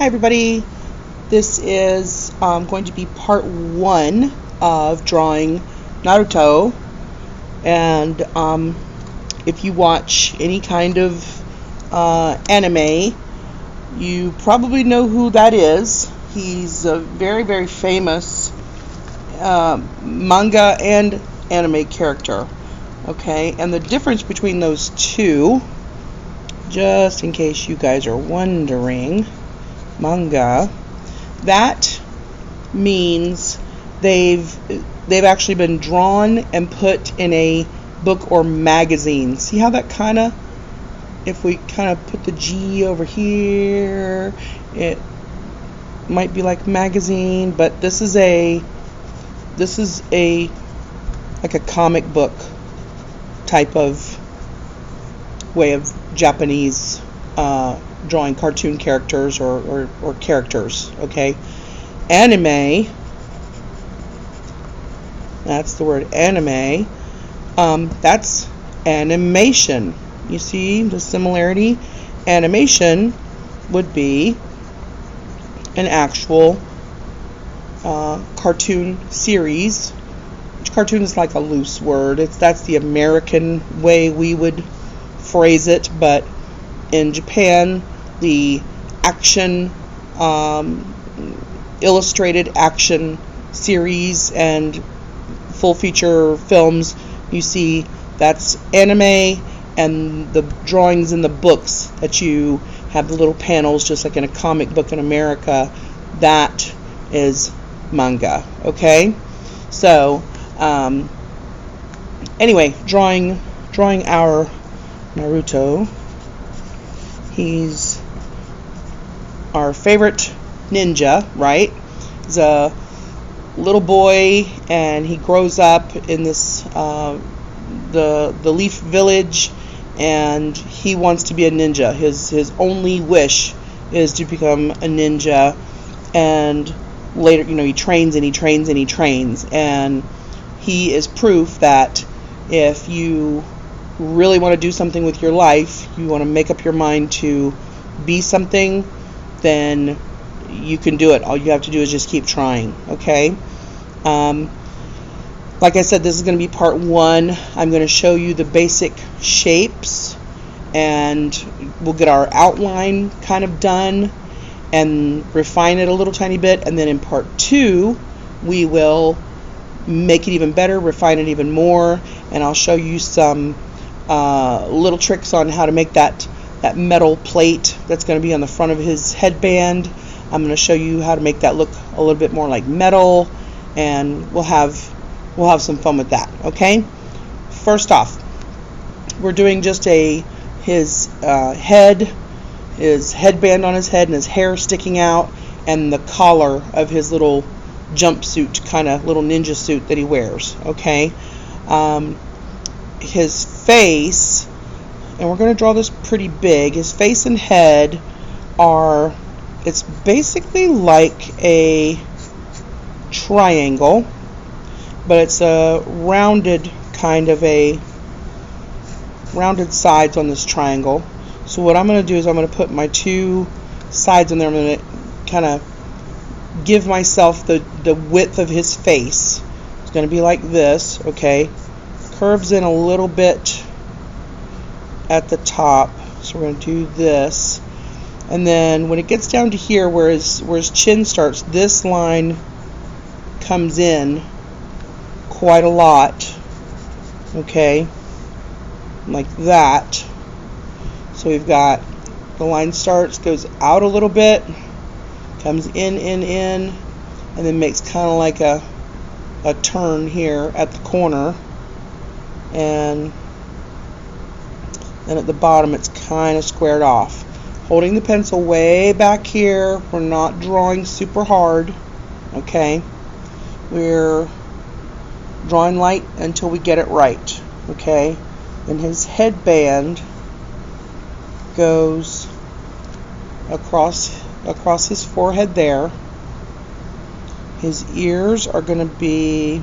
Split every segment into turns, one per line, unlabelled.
Hi everybody, this is going to be part 1 of drawing Naruto, and if you watch any kind of anime, you probably know who that is. He's a very, very famous manga and anime character, okay? And the difference between those two, just in case you guys are wondering, manga, that means they've actually been drawn and put in a book or magazine. See how that kind of, if we kind of put the G over here, it might be like magazine, but this is a like a comic book type of way of Japanese drawing cartoon characters or characters, okay? Anime, that's the word anime, that's animation. You see the similarity? Animation would be an actual cartoon series. Which cartoon is like a loose word. That's the American way we would phrase it, but in Japan, the action, illustrated action series and full feature films, you see, that's anime, and the drawings in the books that you have the little panels just like in a comic book in America, that is manga, okay? So anyway, drawing our Naruto. He's our favorite ninja, right? He's a little boy, and he grows up in this the Leaf Village, and he wants to be a ninja. His only wish is to become a ninja, and later, he trains and he trains and he trains, and he is proof that if you really want to do something with your life, you want to make up your mind to be something, then you can do it. All you have to do is just keep trying, okay? Like I said, this is going to be part 1. I'm going to show you the basic shapes, and we'll get our outline kind of done and refine it a little tiny bit, and then in part 2 we will make it even better, refine it even more, and I'll show you some little tricks on how to make that metal plate that's going to be on the front of his headband. I'm going to show you how to make that look a little bit more like metal, and we'll have some fun with that, okay? First off, we're doing just his head, his headband on his head, and his hair sticking out, and the collar of his little jumpsuit, kind of little ninja suit that he wears, okay? His face, and we're going to draw this pretty big, his face and head it's basically like a triangle, but it's a rounded sides on this triangle. So what I'm going to do is I'm going to put my two sides in there. I'm going to kind of give myself the width of his face. It's going to be like this, okay? Curves in a little bit at the top, so we're going to do this, and then when it gets down to here where his chin starts, this line comes in quite a lot, okay, like that. So we've got the line starts, goes out a little bit, comes in, and then makes kind of like a turn here at the corner, and then at the bottom it's kind of squared off. Holding the pencil way back here, we're not drawing super hard, okay? We're drawing light until we get it right, okay? And his headband goes across his forehead there. His ears are going to be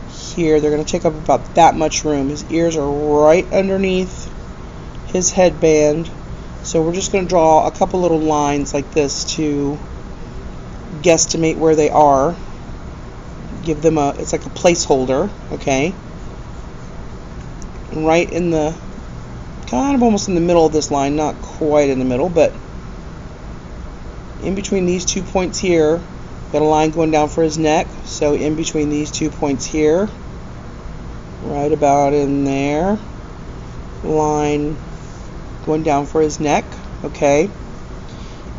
here. They're going to take up about that much room. His ears are right underneath his headband. So we're just going to draw a couple little lines like this to guesstimate where they are. Give them it's like a placeholder, okay? And right in the, kind of almost in the middle of this line, not quite in the middle, but in between these 2 points here, got a line going down for his neck. So in between these 2 points here, right about in there, line going down for his neck, okay?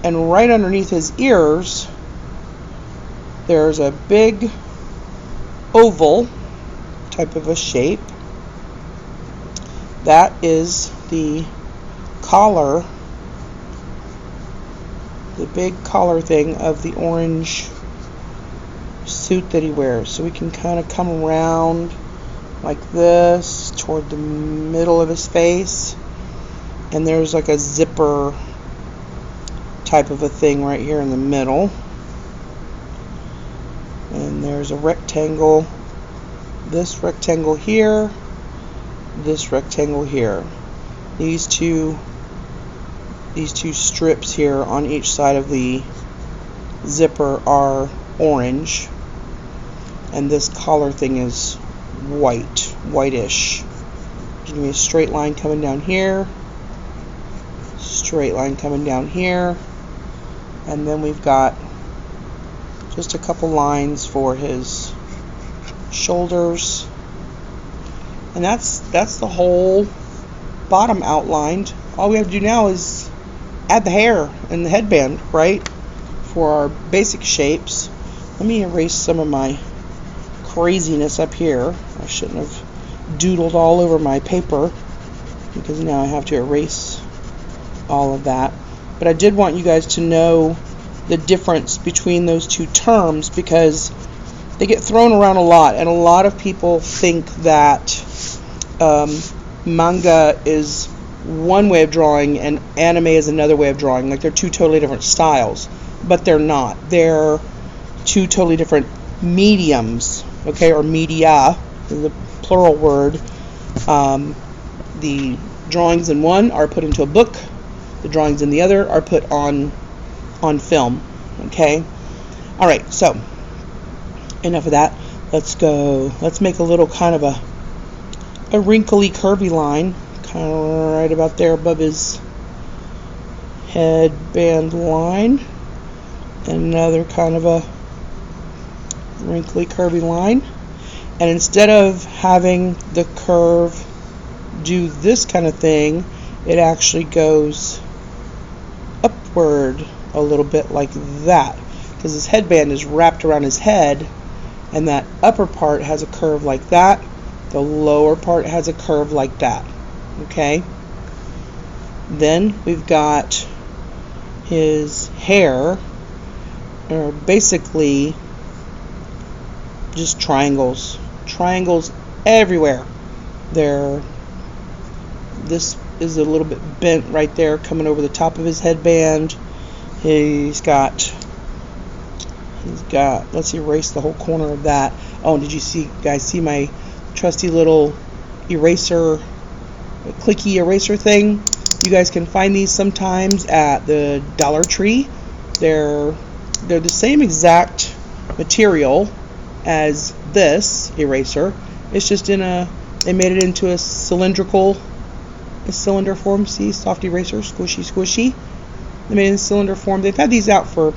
And right underneath his ears, there's a big oval type of a shape. That is the collar, the big collar thing of the orange suit that he wears. So we can kind of come around like this toward the middle of his face, and there's like a zipper type of a thing right here in the middle, and there's a rectangle, this rectangle here, this rectangle here. These two strips here on each side of the zipper are orange, and this collar thing is whitish. Give me a straight line coming down here, straight line coming down here, and then we've got just a couple lines for his shoulders, and that's the whole bottom outlined. All we have to do now is add the hair and the headband, right, for our basic shapes. Let me erase some of my craziness up here. I shouldn't have doodled all over my paper, because now I have to erase all of that. But I did want you guys to know the difference between those two terms, because they get thrown around a lot, and a lot of people think that manga is one way of drawing and anime is another way of drawing, like they're two totally different styles, but they're not. They're two totally different mediums, okay, or media is the plural word. The drawings in one are put into a book, the drawings in the other are put on film, okay? Alright, so enough of that. Let's make a little kind of a wrinkly curvy line, kind of right about there above his headband line, and another kind of a wrinkly curvy line. And instead of having the curve do this kind of thing, it actually goes upward a little bit like that, because his headband is wrapped around his head, and that upper part has a curve like that, the lower part has a curve like that, okay? Then we've got his hair, are basically just triangles everywhere. This is a little bit bent right there coming over the top of his headband. He's got, let's erase the whole corner of that. Oh, did you guys see my trusty little eraser, clicky eraser thing? You guys can find these sometimes at the Dollar Tree. They're the same exact material as this eraser. It's just they made it into a cylinder form. See, soft eraser, squishy. They made it in cylinder form. They've had these out for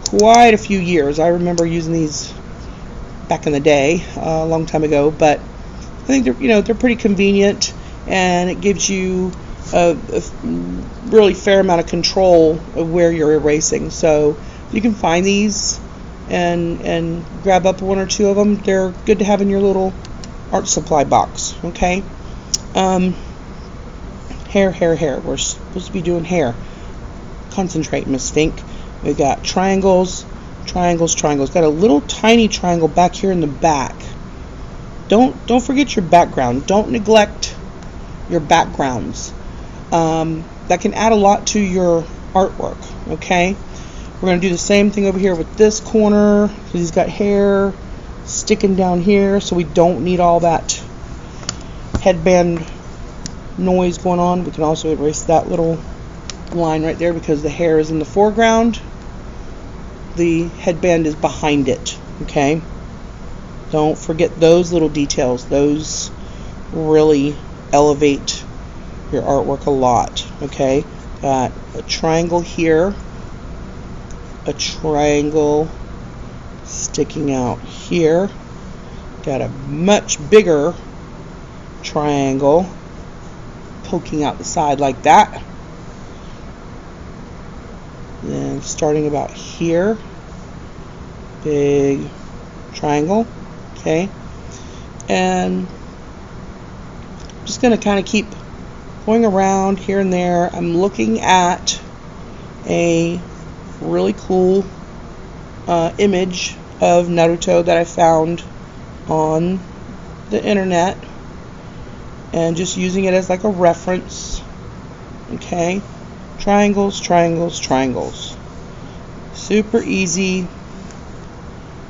quite a few years. I remember using these back in the day, a long time ago. But I think they're pretty convenient, and it gives you a really fair amount of control of where you're erasing. So you can find these and grab up one or two of them. They're good to have in your little art supply box. Okay. Hair. We're supposed to be doing hair. Concentrate, Miss Fink. We've got triangles. Got a little tiny triangle back here in the back. Don't forget your background. Don't neglect your backgrounds. That can add a lot to your artwork. Okay. We're going to do the same thing over here with this corner, because he's got hair sticking down here, so we don't need all that headband noise going on. We can also erase that little line right there because the hair is in the foreground. The headband is behind it, okay? Don't forget those little details. Those really elevate your artwork a lot, okay? Got a triangle here, a triangle sticking out here, got a much bigger triangle poking out the side like that. Then starting about here, big triangle, okay? And I'm just going to kind of keep going around here and there. I'm looking at a really cool image of Naruto that I found on the internet and just using it as like a reference, okay? Triangles, triangles, triangles. Super easy,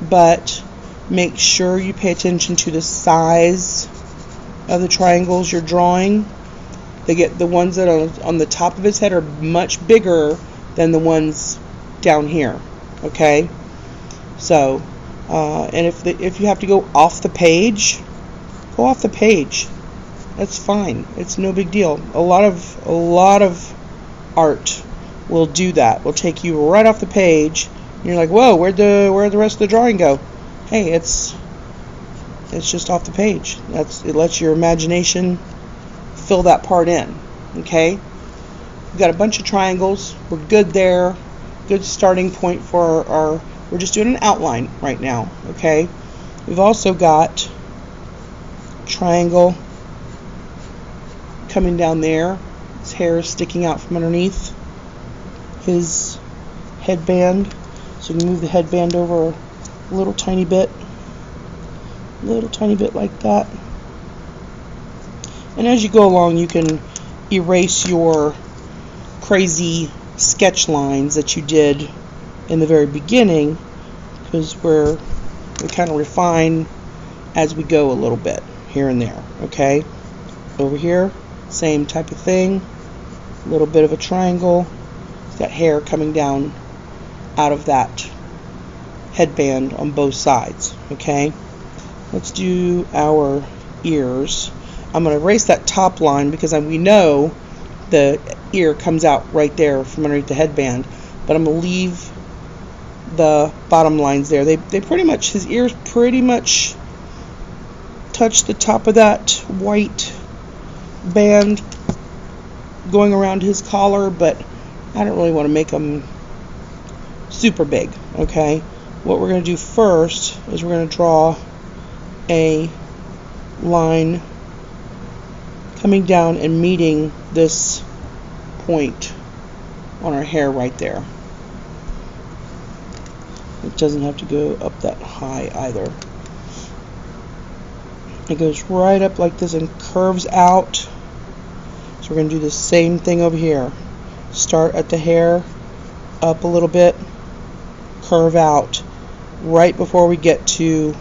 but make sure you pay attention to the size of the triangles you're drawing. The ones that are on the top of his head are much bigger than the ones down here, okay? So, and if you have to go off the page, go off the page. That's fine. It's no big deal. A lot of art will do that. Will take you right off the page. And you're like, whoa, where'd the rest of the drawing go? Hey, it's just off the page. It lets your imagination fill that part in. Okay? We've got a bunch of triangles. We're good there. Good starting point for our we're just doing an outline right now. Okay? We've also got triangle coming down there. His hair is sticking out from underneath his headband. So you can move the headband over a little tiny bit like that. And as you go along, you can erase your crazy sketch lines that you did in the very beginning, because we kind of refine as we go a little bit here and there. Okay, over here, same type of thing. A little bit of a triangle. It's got hair coming down out of that headband on both sides. Okay, let's do our ears. I'm going to erase that top line because we know the ear comes out right there from underneath the headband, but I'm going to leave the bottom lines there. His ears pretty much touch the top of that white band going around his collar, but I don't really want to make them super big. Okay, what we're going to do first is we're going to draw a line coming down and meeting this point on our hair right there. It doesn't have to go up that high either. It goes right up like this and curves out. So we're going to do the same thing over here. Start at the hair, up a little bit, curve out right before we get to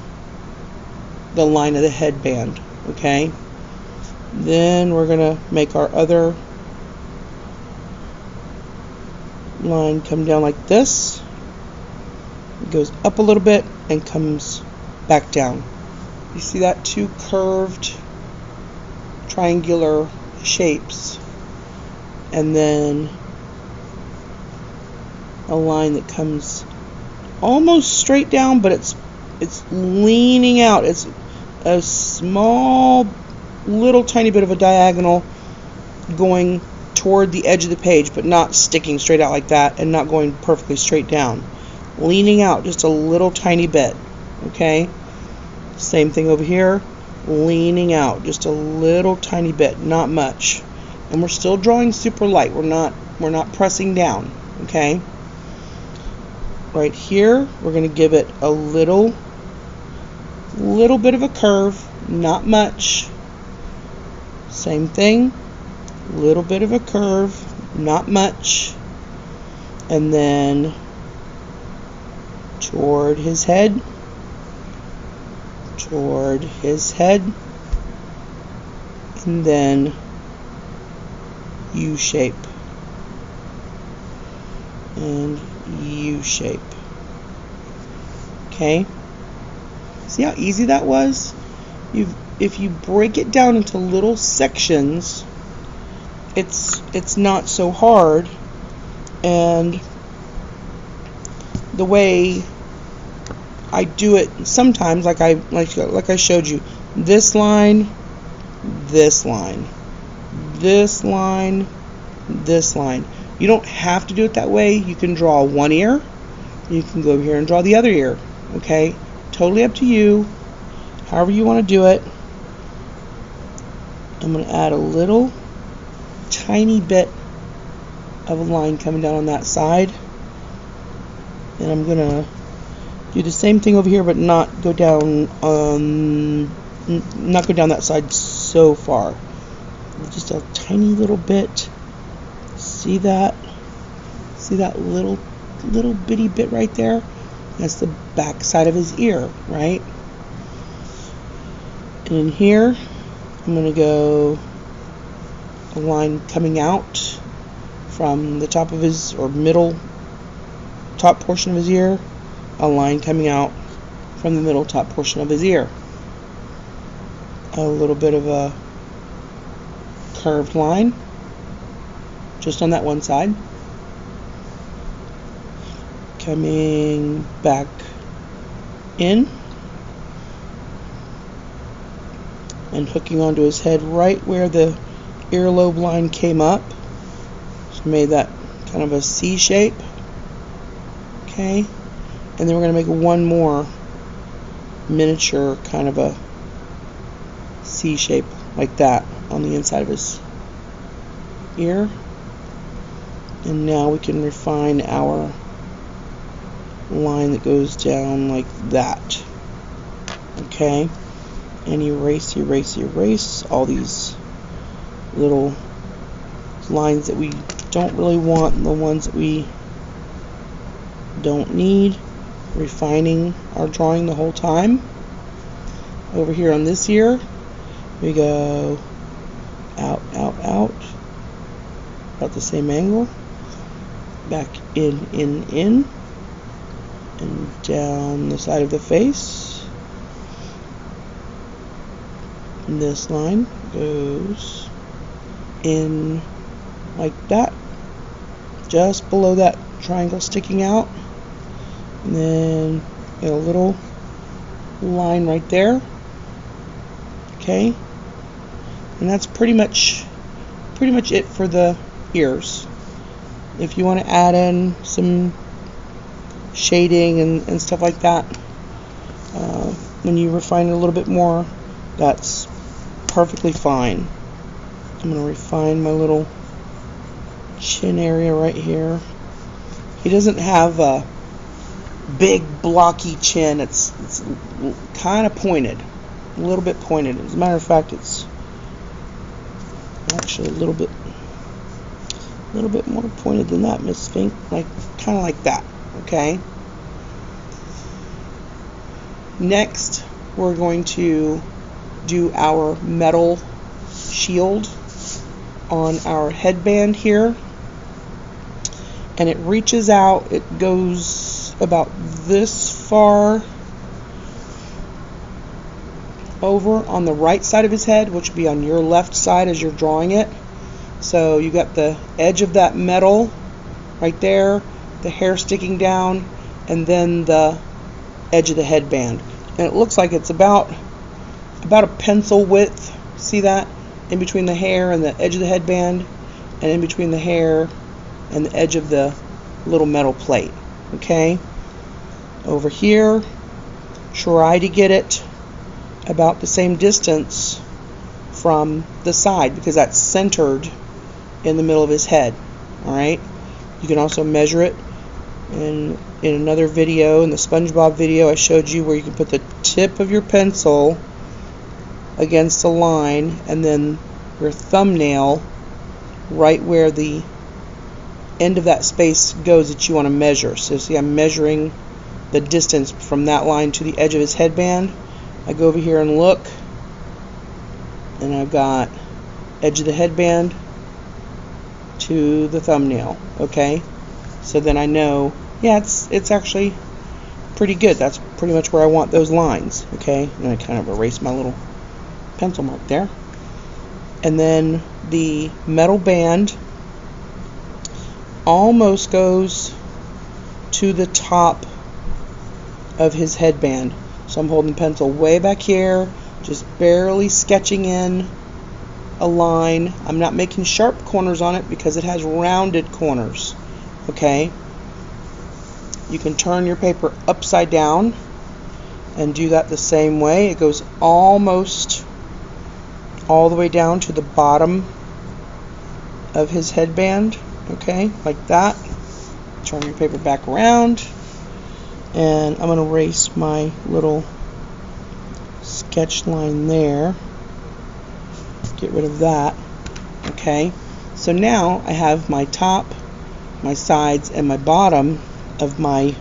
the line of the headband. Okay? Then we're going to make our other line come down like this. It goes up a little bit and comes back down. You see that? Two curved triangular shapes, and then a line that comes almost straight down, but it's leaning out. It's a small little tiny bit of a diagonal going toward the edge of the page, but not sticking straight out like that, and not going perfectly straight down. Leaning out just a little tiny bit. Okay? Same thing over here. Leaning out just a little tiny bit, not much. And we're still drawing super light. We're not pressing down. Okay? Right here, we're going to give it a little bit of a curve, not much. Same thing. Little bit of a curve, not much. And then toward his head, and then U shape and U shape. Okay, see how easy that was? If you break it down into little sections, it's not so hard. And the way I do it sometimes, like I showed you, this line, this line, this line, this line. You don't have to do it that way. You can draw one ear. You can go over here and draw the other ear. Okay? Totally up to you. However you want to do it. I'm going to add a little tiny bit of a line coming down on that side. And I'm going to do the same thing over here, but not go down that side so far. Just a tiny little bit. See that? See that little bitty bit right there? That's the back side of his ear, right? And in here, I'm going to go a line coming out from the top of his, or middle top portion of his ear, a line coming out from the middle top portion of his ear. A little bit of a curved line just on that one side. Coming back in and hooking onto his head right where the earlobe line came up. So made that kind of a C shape. Okay, and then we're going to make one more miniature kind of a C shape like that on the inside of his ear. And now we can refine our line that goes down like that. Okay, and erase all these little lines that we don't really want and the ones that we don't need. Refining our drawing the whole time. Over here on this ear, we go out, about the same angle, back in, and down the side of the face. And this line goes in like that, just below that triangle sticking out. And then get a little line right there. Okay, and that's pretty much it for the ears. If you want to add in some shading and stuff like that, when you refine it a little bit more, that's perfectly fine. I'm going to refine my little chin area right here. He doesn't have a big blocky chin. It's kind of pointed, a little bit pointed. As a matter of fact, it's actually a little bit more pointed than that, Miss Fink. Like kind of like that. Okay. Next, we're going to do our metal shield on our headband here, and it reaches out. It goes about this far over on the right side of his head, which would be on your left side as you're drawing it. So you got the edge of that metal right there, the hair sticking down, and then the edge of the headband. And it looks like it's about a pencil width. See that? In between the hair and the edge of the headband, and in between the hair and the edge of the little metal plate. Okay? Over here, try to get it about the same distance from the side, because that's centered in the middle of his head. Alright? You can also measure it. In another video, in the SpongeBob video, I showed you where you can put the tip of your pencil against a line, and then your thumbnail right where the end of that space goes that you want to measure. So see, I'm measuring the distance from that line to the edge of his headband. I go over here and look, and I've got edge of the headband to the thumbnail. Okay, So then I know, yeah, it's actually pretty good. That's pretty much where I want those lines. Okay, and I kind of erase my little pencil mark there. And then the metal band almost goes to the top of his headband. So I'm holding the pencil way back here, just barely sketching in a line. I'm not making sharp corners on it because it has rounded corners. Okay, you can turn your paper upside down and do that the same way. It goes almost all the way down to the bottom of his headband. Okay, like that. Turn your paper back around, and I'm going to erase my little sketch line there. Get rid of that. Okay, so now I have my top, my sides, and my bottom of my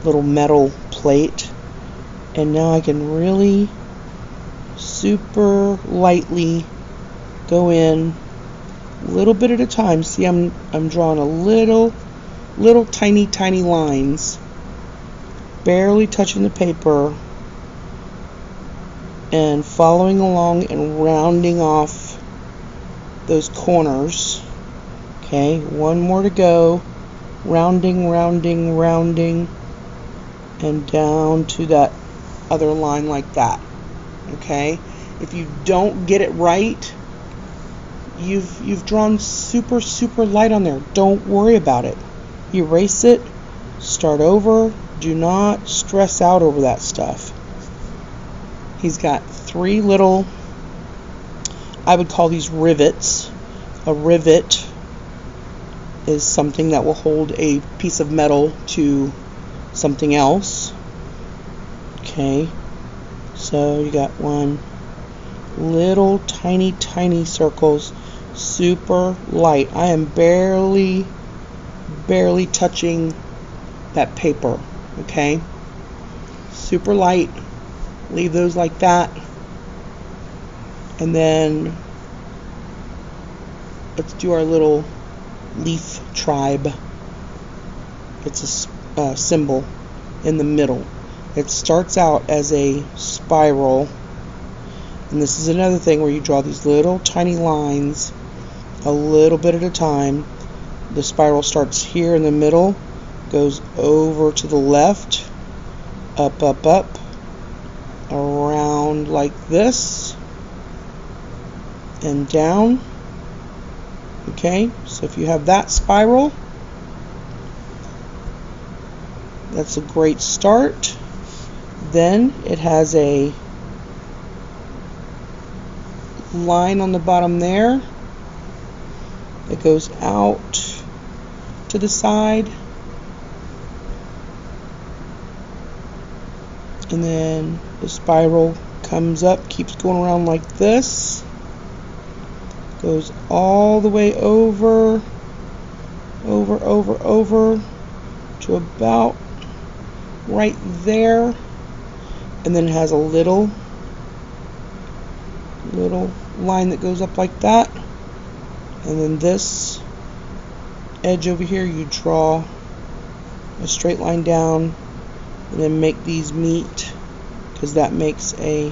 little metal plate, and now I can really super lightly go in a little bit at a time. See, I'm drawing a little tiny lines, barely touching the paper, and following along and rounding off those corners. Okay, one more to go. Rounding, and down to that other line like that. Okay, if you don't get it right, you've drawn super light on there. Don't worry about it. Erase it, start over. Do not stress out over that stuff. He's got 3 little, I would call these rivets. A rivet is something that will hold a piece of metal to something else. Okay, so you got one little tiny circles, super light. I am barely touching that paper. Okay, super light. Leave those like that, and then let's do our little leaf tribe. It's a symbol in the middle. It starts out as a spiral, and this is another thing where you draw these little tiny lines a little bit at a time. The spiral starts here in the middle, goes over to the left, up, around like this, and down. Okay, so if you have that spiral, that's a great start. Then it has a line on the bottom there that goes out to the side, and then the spiral comes up, keeps going around like this, goes all the way over to about right there, and then it has a little line that goes up like that, and then this edge over here you draw a straight line down, and then make these meet, because that makes a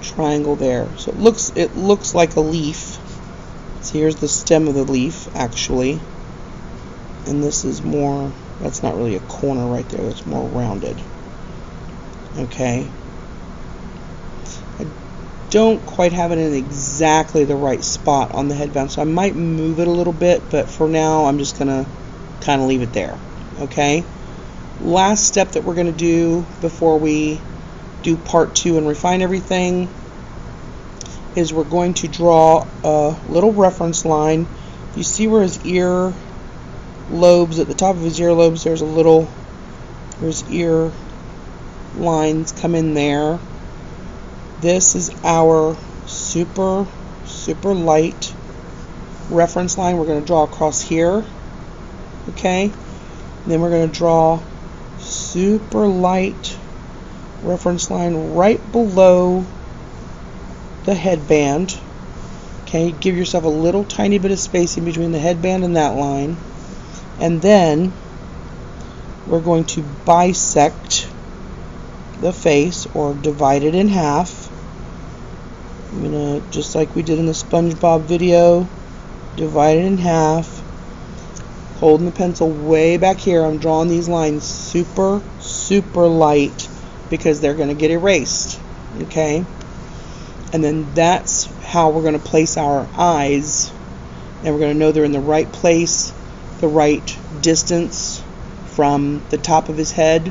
triangle there. So it looks like a leaf. So here's the stem of the leaf actually, and this is more, that's not really a corner right there, that's more rounded. Okay, I don't quite have it in exactly the right spot on the headband, so I might move it a little bit, but for now I'm just gonna kind of leave it there. Okay, last step that we're going to do before we do part 2 and refine everything is we're going to draw a little reference line. You see where his ear lobes, at the top of his ear lobes, there's ear lines come in there. This is our super light reference line we're going to draw across here. Okay, and then we're going to draw super light reference line right below the headband. Okay, give yourself a little tiny bit of spacing between the headband and that line. And then we're going to bisect the face, or divide it in half. I'm gonna, just like we did in the SpongeBob video, divide it in half. Holding the pencil way back here, I'm drawing these lines super light because they're going to get erased. Okay? And then that's how we're going to place our eyes, and we're going to know they're in the right place, the right distance from the top of his head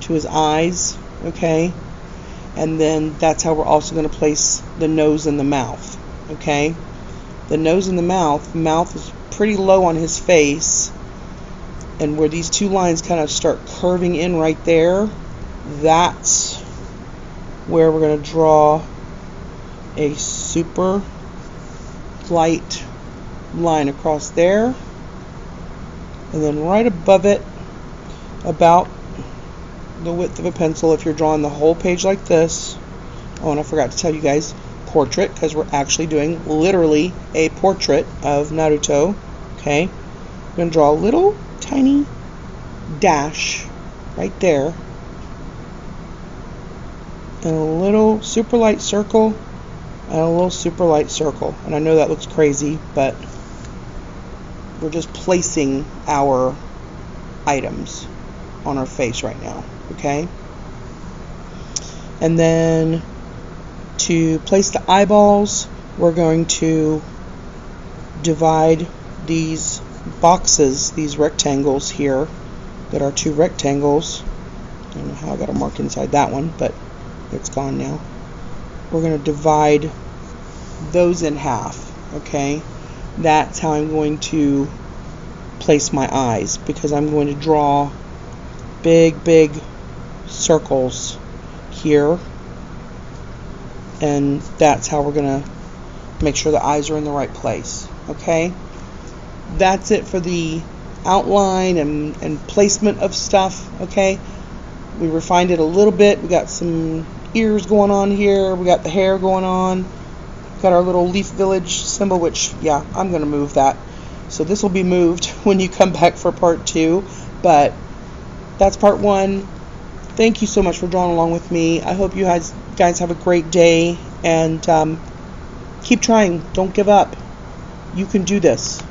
to his eyes. Okay? And then that's how we're also going to place the nose and the mouth. Okay? The nose and the mouth is pretty low on his face, and where these two lines kind of start curving in right there, that's where we're going to draw a super light line across there, and then right above it, about the width of a pencil, if you're drawing the whole page like this. Oh, and I forgot to tell you guys, portrait, because we're actually doing literally a portrait of Naruto. Okay, I'm going to draw a little tiny dash right there, and a little super light circle, and a little super light circle. And I know that looks crazy, but we're just placing our items on our face right now. Okay, and then to place the eyeballs, we're going to divide these boxes, these rectangles here that are two rectangles. I don't know how I got a mark inside that one, but it's gone now. We're going to divide those in half. Okay, that's how I'm going to place my eyes, because I'm going to draw big circles here, and that's how we're going to make sure the eyes are in the right place. Okay, that's it for the outline and placement of stuff. Okay, we refined it a little bit. We got some ears going on here, we got the hair going on, got our little Leaf Village symbol, which, yeah, I'm going to move that, so this will be moved when you come back for part 2, but that's part 1. Thank you so much for drawing along with me. I hope you guys have a great day, and keep trying. Don't give up. You can do this.